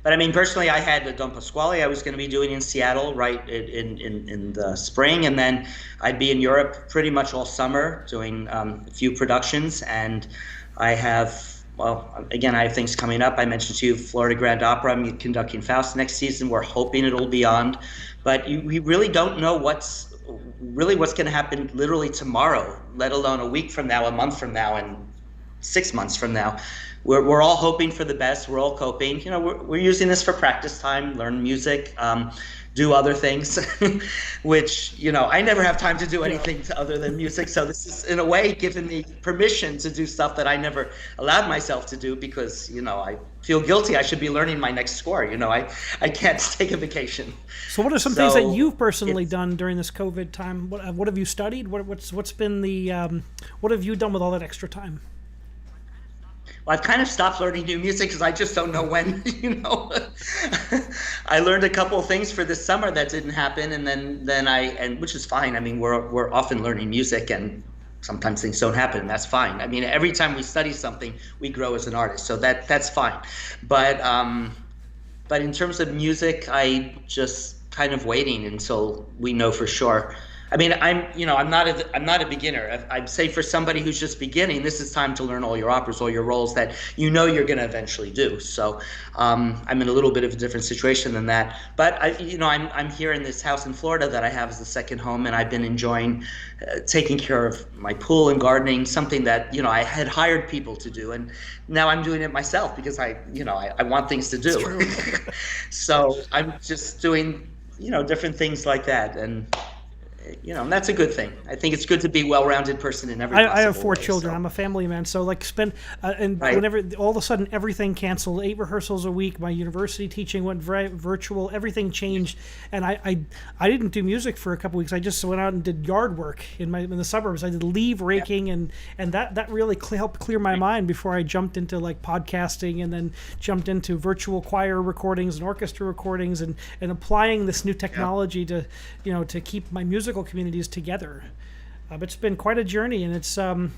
But I mean, personally, I had Don Pasquale I was going to be doing in Seattle right in the spring, and then I'd be in Europe pretty much all summer doing a few productions. And I have things coming up. I mentioned to you Florida Grand Opera. I'm conducting Faust next season. We're hoping it'll be on, but we really don't know what's going to happen literally tomorrow, let alone a week from now, a month from now, and 6 months from now. We're all hoping for the best. We're all coping. We're using this for practice time, learn music, do other things, which, I never have time to do anything other than music. So this is, in a way, giving me permission to do stuff that I never allowed myself to do because, I feel guilty. I should be learning my next score. I can't take a vacation. So what are some things that you've personally done during this COVID time? What have you studied? What's been what have you done with all that extra time? Well, I've kind of stopped learning new music because I just don't know when, I learned a couple of things for this summer that didn't happen, and then which is fine. I mean, we're often learning music, and sometimes things don't happen, and that's fine. I mean, every time we study something, we grow as an artist, so that's fine. But in terms of music, I just kind of waiting until we know for sure. I mean, I'm not a beginner. I'd say for somebody who's just beginning, this is time to learn all your operas, all your roles that you're going to eventually do. So I'm in a little bit of a different situation than that. But I'm here in this house in Florida that I have as a second home, and I've been enjoying taking care of my pool and gardening, something that I had hired people to do, and now I'm doing it myself because I want things to do. So I'm just doing different things like that, and And that's a good thing. I think it's good to be a well-rounded person in every possible I have four way, children. so. I'm a family man, so like and Right. whenever all of a sudden everything canceled, 8 rehearsals a week. My university teaching went virtual. Everything changed, and I didn't do music for a couple weeks. I just went out and did yard work in the suburbs. I did leaf raking, and that really helped clear my mind before I jumped into like podcasting, and then jumped into virtual choir recordings and orchestra recordings, and applying this new technology to to keep my musical communities together. But it's been quite a journey, and it's But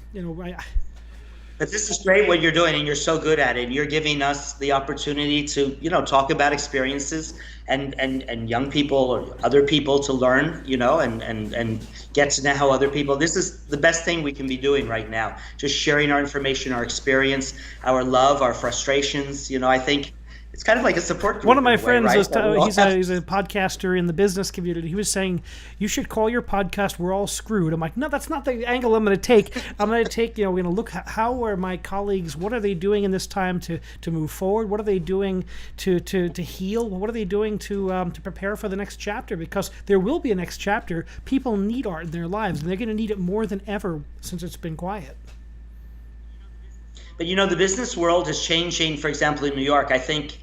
this is great what you're doing, and you're so good at it. You're giving us the opportunity to, talk about experiences and young people or other people to learn, and get to know how other people. This is the best thing we can be doing right now. Just sharing our information, our experience, our love, our frustrations. I think it's kind of like a support group. One of my in a way, friends, right? he's a podcaster in the business community. He was saying, you should call your podcast "We're All Screwed." I'm like, no, that's not the angle I'm going to take. I'm going to take, we're going to look at how are my colleagues, what are they doing in this time to move forward? What are they doing to heal? What are they doing to prepare for the next chapter? Because there will be a next chapter. People need art in their lives, and they're going to need it more than ever since it's been quiet. But the business world is changing. For example, in New York, I think,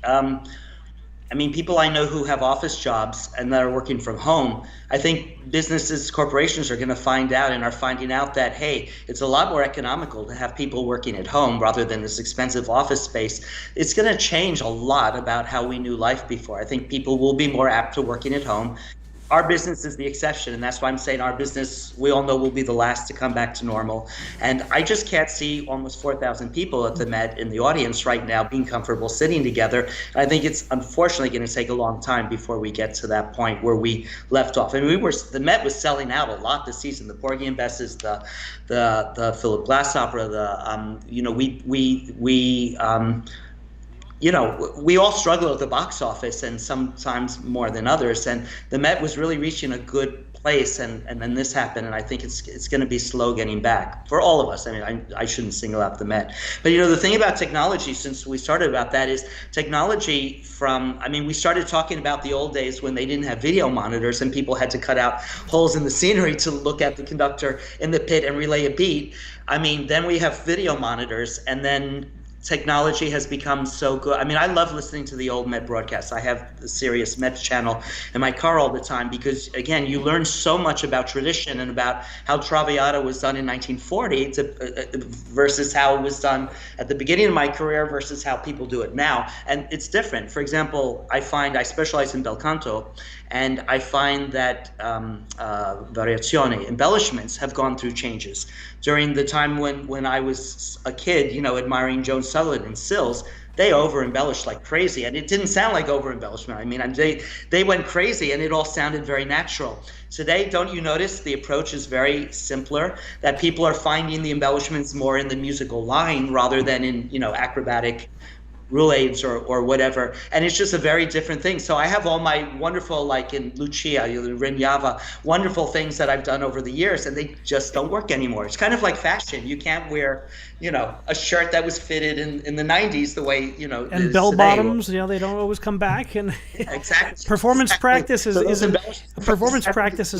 people I know who have office jobs and that are working from home, I think businesses, corporations are going to find out and are finding out that, hey, it's a lot more economical to have people working at home rather than this expensive office space. It's going to change a lot about how we knew life before. I think people will be more apt to working at home. Our business is the exception, and that's why I'm saying our business, we all know, will be the last to come back to normal. And I just can't see almost 4,000 people at the Met in the audience right now being comfortable sitting together. I think it's unfortunately going to take a long time before we get to that point where we left off. I mean, the Met was selling out a lot this season. The Porgy and Besses, the Philip Glass opera, we all struggle at the box office, and sometimes more than others. And the Met was really reaching a good place, and then this happened, and I think it's going to be slow getting back for all of us. I mean, I shouldn't single out the Met, but the thing about technology, since we started about that, is technology we started talking about the old days when they didn't have video monitors and people had to cut out holes in the scenery to look at the conductor in the pit and relay a beat. Then we have video monitors, and then technology has become so good. I love listening to the old Met broadcasts. I have the Sirius Mets channel in my car all the time because, again, you learn so much about tradition and about how Traviata was done in 1940 versus how it was done at the beginning of my career versus how people do it now. And it's different. For example, I specialize in bel canto, and I find that variazione, embellishments, have gone through changes. During the time when I was a kid, admiring Joan Sutherland and Sills, they over-embellished like crazy, and it didn't sound like over-embellishment. They went crazy, and it all sounded very natural. Today, don't you notice the approach is very simpler, that people are finding the embellishments more in the musical line rather than in, acrobatic roulades or whatever, and it's just a very different thing. So I have all my wonderful, like in Lucia, Rinyava, wonderful things that I've done over the years, and they just don't work anymore. It's kind of like fashion. You can't wear, a shirt that was fitted in the 90s the way, and bell bottoms, they don't always come back, and exactly. performance practice is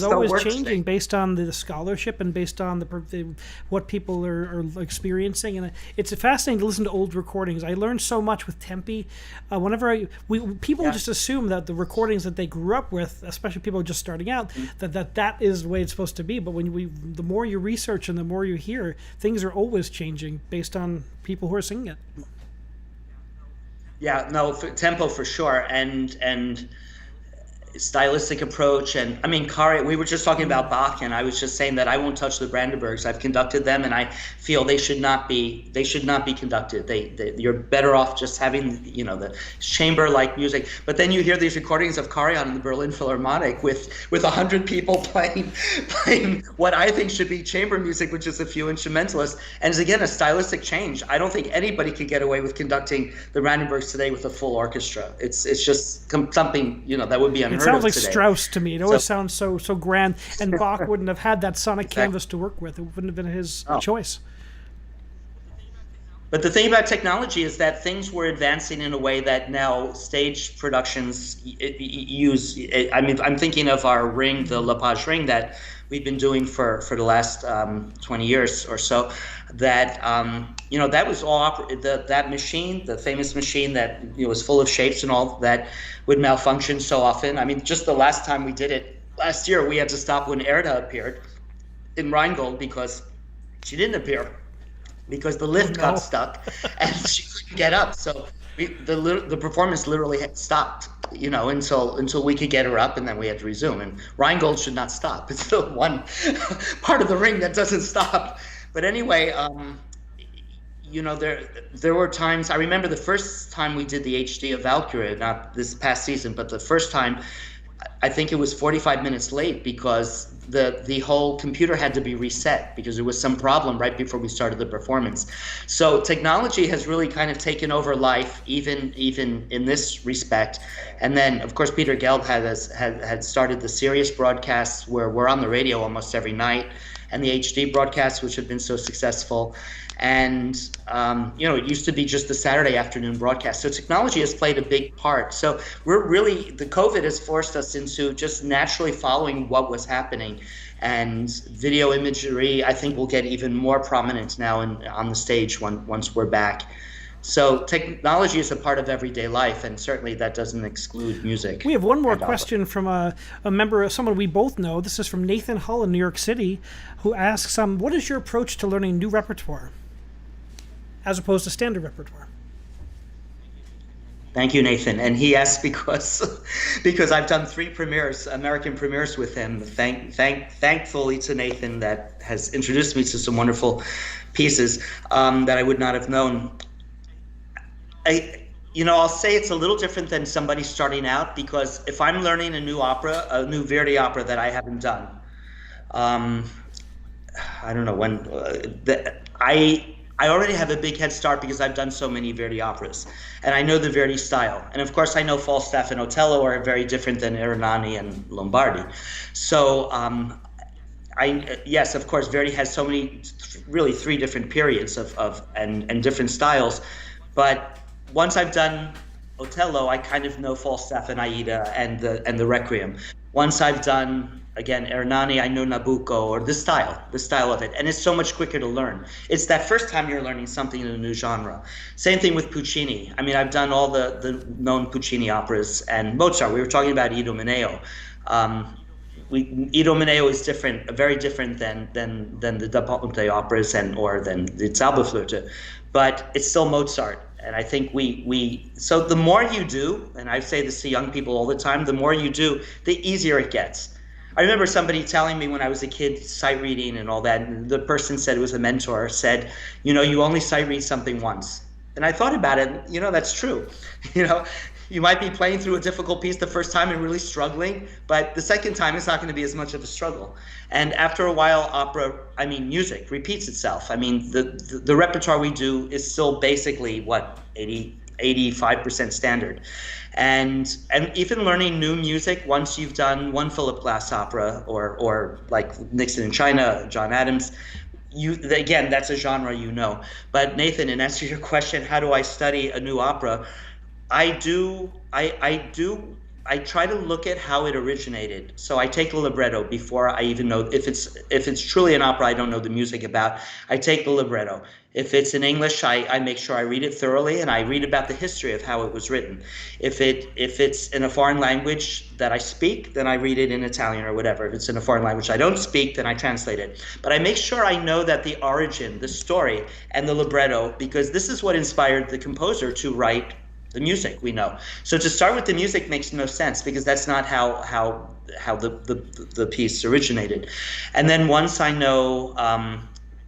always changing today. based on the scholarship and based on what people are experiencing, and it's fascinating to listen to old recordings. I learned so much with Tempe. Whenever people just assume that the recordings that they grew up with, especially people just starting out, that is the way it's supposed to be. But the more you research and the more you hear, things are always changing based on people who are singing it. Yeah, no, tempo for sure, and stylistic approach. And Kari, we were just talking about Bach, and I was just saying that I won't touch the Brandenburgs. I've conducted them, and I feel they should not be conducted. You're better off just having the chamber like music. But then you hear these recordings of Karajan in the Berlin Philharmonic with 100 people playing what I think should be chamber music, which is a few instrumentalists, and it's again a stylistic change. I don't think anybody could get away with conducting the Brandenburgs today with a full orchestra. It's just something that would be unheard. It sounds like today. Strauss to me. It always sounds so grand, and Bach wouldn't have had that sonic canvas to work with. It wouldn't have been his choice. But the thing about technology is that things were advancing in a way that now stage productions use. I mean, I'm thinking of our ring, the La Page ring that we've been doing for the last 20 years or so. That that was all that machine, the famous machine that was full of shapes and all that, would malfunction so often. I mean, just the last time we did it last year, we had to stop when Erda appeared in Rheingold because she didn't appear because the lift got stuck and she couldn't get up. So the performance literally had stopped, until we could get her up, and then we had to resume. And Rheingold should not stop. It's the one part of the ring that doesn't stop. But anyway, there were times. I remember the first time we did the HD of Valkyrie, not this past season, but the first time. I think it was 45 minutes late because the whole computer had to be reset because there was some problem right before we started the performance. So technology has really kind of taken over life, even in this respect. And then, of course, Peter Gelb had started the Sirius broadcasts where we're on the radio almost every night, and the HD broadcasts, which have been so successful. And, it used to be just the Saturday afternoon broadcast. So technology has played a big part. So the COVID has forced us into just naturally following what was happening. And video imagery, I think, will get even more prominent now on the stage once we're back. So technology is a part of everyday life, and certainly that doesn't exclude music. We have one more question from a member, someone we both know. This is from Nathan Hull in New York City, who asks, what is your approach to learning new repertoire as opposed to standard repertoire? Thank you, Nathan. And he asked because I've done 3 premieres, American premieres with him. Thankfully to Nathan, that has introduced me to some wonderful pieces that I would not have known. I'll say it's a little different than somebody starting out, because if I'm learning a new opera, a new Verdi opera that I haven't done, I don't know when, I already have a big head start because I've done so many Verdi operas, and I know the Verdi style. And of course, I know Falstaff and Otello are very different than Ernani and Lombardi. So, yes, of course, Verdi has so many, really 3 different periods and different styles. But once I've done Otello, I kind of know Falstaff and Aida and the Requiem. Once I've done, again, Ernani, I know Nabucco, or the style of it. And it's so much quicker to learn. It's that first time you're learning something in a new genre. Same thing with Puccini. I mean, I've done all the known Puccini operas, and Mozart. We were talking about Idomeneo. Idomeneo is different, very different than the Da Ponte operas or than the Zauberflöte, but it's still Mozart. And I think so the more you do, and I say this to young people all the time, the more you do, the easier it gets. I remember somebody telling me when I was a kid, sight reading and all that, and the person said, it was a mentor, said, you only sight read something once. And I thought about it, that's true. You might be playing through a difficult piece the first time and really struggling, but the second time it's not going to be as much of a struggle. And after a while, music repeats itself. I mean, the repertoire we do is still basically, 85% standard. And even learning new music, once you've done one Philip Glass opera or like Nixon in China, John Adams, again, that's a genre But Nathan, in answer to your question, how do I study a new opera? I try to look at how it originated. So I take the libretto before I even know if it's truly an opera I don't know the music about. I take the libretto. If it's in English, I make sure I read it thoroughly and I read about the history of how it was written. If it's in a foreign language that I speak, then I read it in Italian or whatever. If it's in a foreign language I don't speak, then I translate it. But I make sure I know that the origin, the story, and the libretto, because this is what inspired the composer to write the music we know. So to start with the music makes no sense because that's not how the piece originated. And then once I know,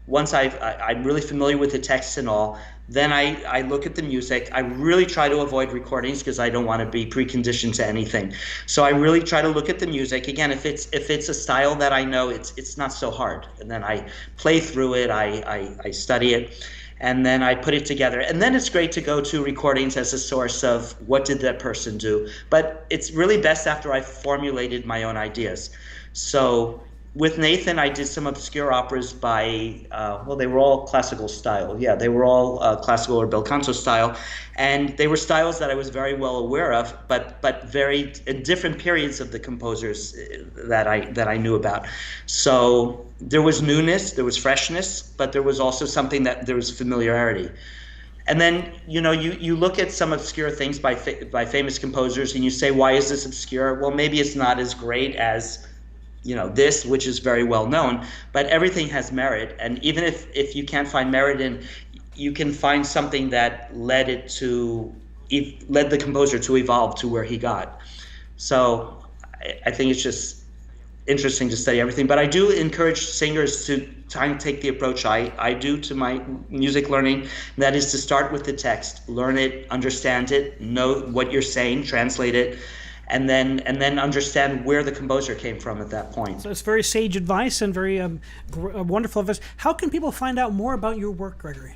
once I'm really familiar with the text and all, then I look at the music. I really try to avoid recordings because I don't want to be preconditioned to anything. So I really try to look at the music. Again, if it's a style that I know, it's not so hard. And then I play through it. I study it. And then I put it together. And then it's great to go to recordings as a source of what did that person do. But it's really best after I've formulated my own ideas. So with Nathan, I did some obscure operas by, well, they were all classical style. Yeah, they were all classical or bel canto style, and they were styles that I was very well aware of, but very in different periods of the composers that I knew about. So there was newness, there was freshness, but there was also something that there was familiarity. And then you look at some obscure things by famous composers, and you say, why is this obscure? Well, maybe it's not as great as this, which is very well known, but everything has merit. And even if you can't find merit in, you can find something that led the composer to evolve to where he got. So I think it's just interesting to study everything. But I do encourage singers to try and take the approach I do to my music learning. That is to start with the text, learn it, understand it, know what you're saying, translate it, and then understand where the composer came from at that point. So it's very sage advice and very wonderful advice. How can people find out more about your work, Gregory?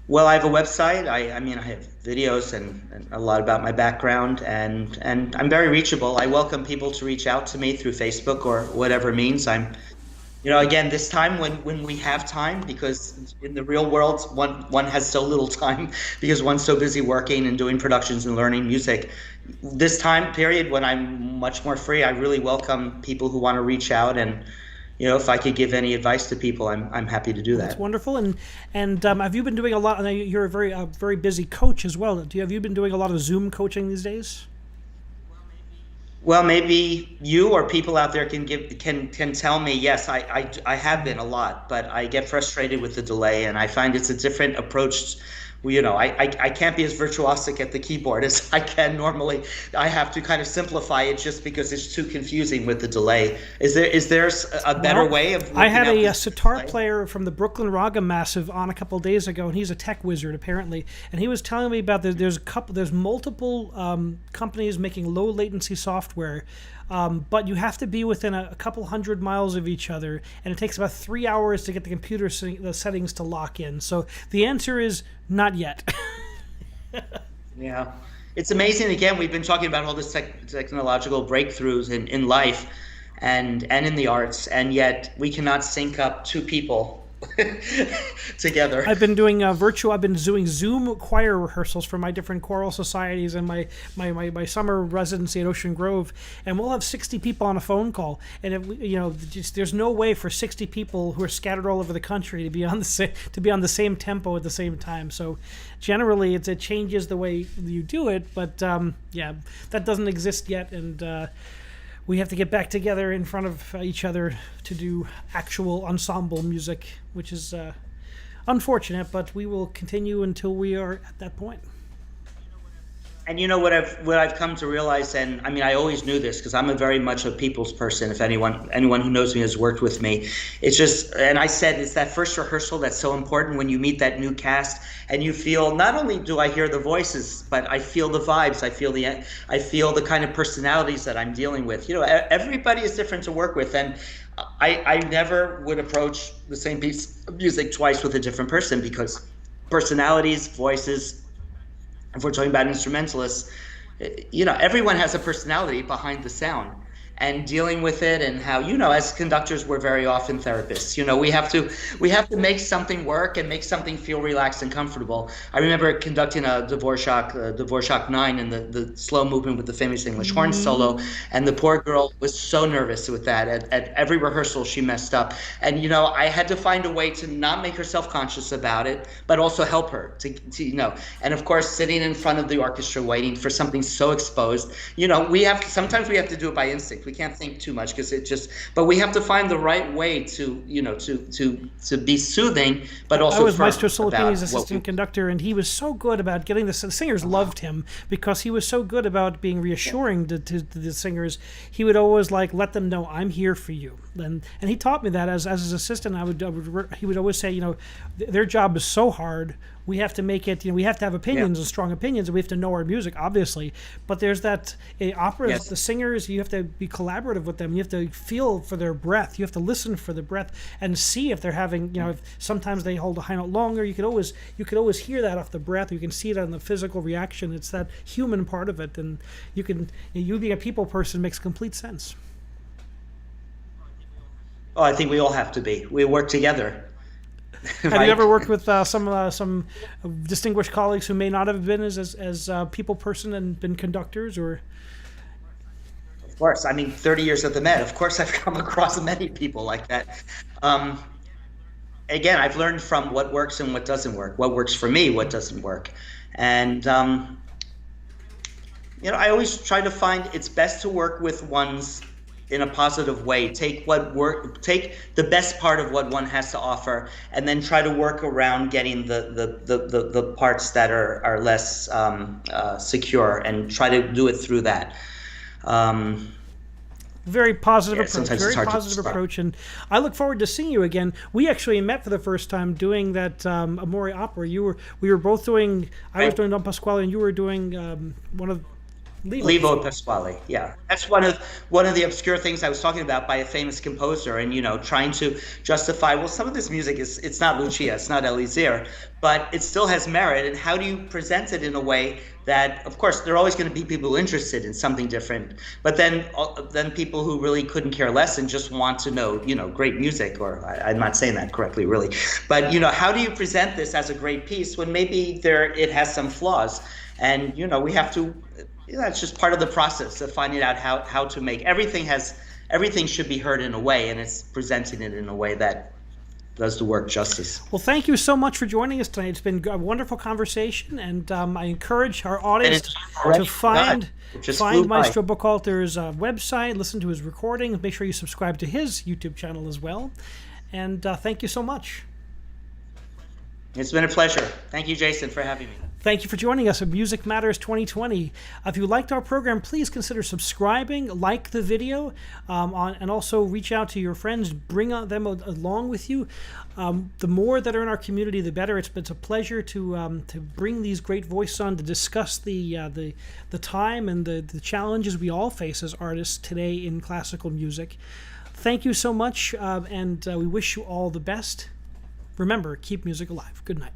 Well, I have a website. I mean, I have videos and a lot about my background, and I'm very reachable. I welcome people to reach out to me through Facebook or whatever means. Again, this time when we have time, because in the real world, one has so little time because one's so busy working and doing productions and learning music. This time period when I'm much more free, I really welcome people who want to reach out, and if I could give any advice to people, I'm happy to do that. That's wonderful. And have you been doing a lot? I know you're a very busy coach as well. Have you been doing a lot of Zoom coaching these days? Well, maybe you or people out there can tell me. Yes, I have been a lot, but I get frustrated with the delay, and I find it's a different approach. I can't be as virtuosic at the keyboard as I can normally. I have to kind of simplify it just because it's too confusing with the delay. Is there a better way of? I had a sitar player from the Brooklyn Raga Massive on a couple of days ago, and he's a tech wizard apparently, and he was telling me about there's multiple companies making low latency software. But you have to be within a couple 100 miles of each other, and it takes about 3 hours to get the computer the settings to lock in. So the answer is not yet. Yeah. It's amazing. Again, we've been talking about all this technological breakthroughs in life and in the arts, and yet we cannot sync up two people together. I've been doing Zoom choir rehearsals for my different choral societies and my summer residency at Ocean Grove, and we'll have 60 people on a phone call, and there's no way for 60 people who are scattered all over the country to be on the same tempo at the same time. So generally it changes the way you do it, but that doesn't exist yet, and we have to get back together in front of each other to do actual ensemble music, which is unfortunate, but we will continue until we are at that point. And what I've come to realize, and I mean, I always knew this because I'm a very much a people's person. If anyone who knows me has worked with me, it's just, and I said, it's that first rehearsal that's so important when you meet that new cast and you feel, not only do I hear the voices, but I feel the vibes. I feel the kind of personalities that I'm dealing with. Everybody is different to work with, and I never would approach the same piece of music twice with a different person, because personalities, voices. If we're talking about instrumentalists, everyone has a personality behind the sound, and dealing with it, and how, as conductors, we're very often therapists. We have to make something work and make something feel relaxed and comfortable. I remember conducting a Dvorak 9, and the slow movement with the famous English horn solo, and the poor girl was so nervous with that. At every rehearsal, she messed up, and I had to find a way to not make her self-conscious about it, but also help her to. And of course, sitting in front of the orchestra waiting for something so exposed, sometimes we have to do it by instinct. We can't think too much but we have to find the right way to be soothing, but also. I was Maestro Solopini's assistant conductor, and he was so good about getting the singers loved him because he was so good about being reassuring to the singers. He would always let them know, I'm here for you, and he taught me that as his assistant. He would always say, their job is so hard. We have to make it, we have to have opinions and strong opinions, and we have to know our music, obviously. But there's that operas, the singers, you have to be collaborative with them. You have to feel for their breath. You have to listen for the breath and see if they're having, if sometimes they hold a high note longer. You could always hear that off the breath. You can see it on the physical reaction. It's that human part of it, and you being a people person makes complete sense. Oh, I think we all have to be. We work together, Have you right? ever worked with some distinguished colleagues who may not have been as people person and been conductors, or Of course. I mean, 30 years at the Met. Of course, I've come across many people like that. Um, Again, I've learned from what works and what doesn't work, what works for me, what doesn't work. And, I always try to find it's best to work with one's in a positive way. Take the best part of what one has to offer, and then try to work around getting the parts that are less secure, and try to do it through that. Um, very positive yeah, approach, sometimes it's very hard to positive describe. approach, and I look forward to seeing you again. We actually met for the first time doing that Amore opera. We were both doing. I was Right? doing Don Pasquale, and you were doing one of Levo. Levo Pasquale, yeah, that's one of the obscure things I was talking about by a famous composer, and trying to justify. Well, some of this music it's not Lucia, it's not Elysir, but it still has merit. And how do you present it in a way that, of course, there are always going to be people interested in something different, but then people who really couldn't care less and just want to know, great music. Or I'm not saying that correctly, really, but how do you present this as a great piece when maybe it has some flaws, and we have to. It's just part of the process of finding out how to make everything should be heard in a way, and it's presenting it in a way that does the work justice. Well, thank you so much for joining us tonight. It's been a wonderful conversation, and I encourage our And audience it's to already find done. It just flew by. Maestro Buchalter's website, listen to his recording, make sure you subscribe to his YouTube channel as well. And thank you so much. It's been a pleasure. Thank you, Jason, for having me. Thank you for joining us at Music Matters 2020. If you liked our program, please consider subscribing, like the video, and also reach out to your friends. Bring them along with you. The more that are in our community, the better. It's a pleasure to bring these great voices on to discuss the time and the challenges we all face as artists today in classical music. Thank you so much, and we wish you all the best. Remember, keep music alive. Good night.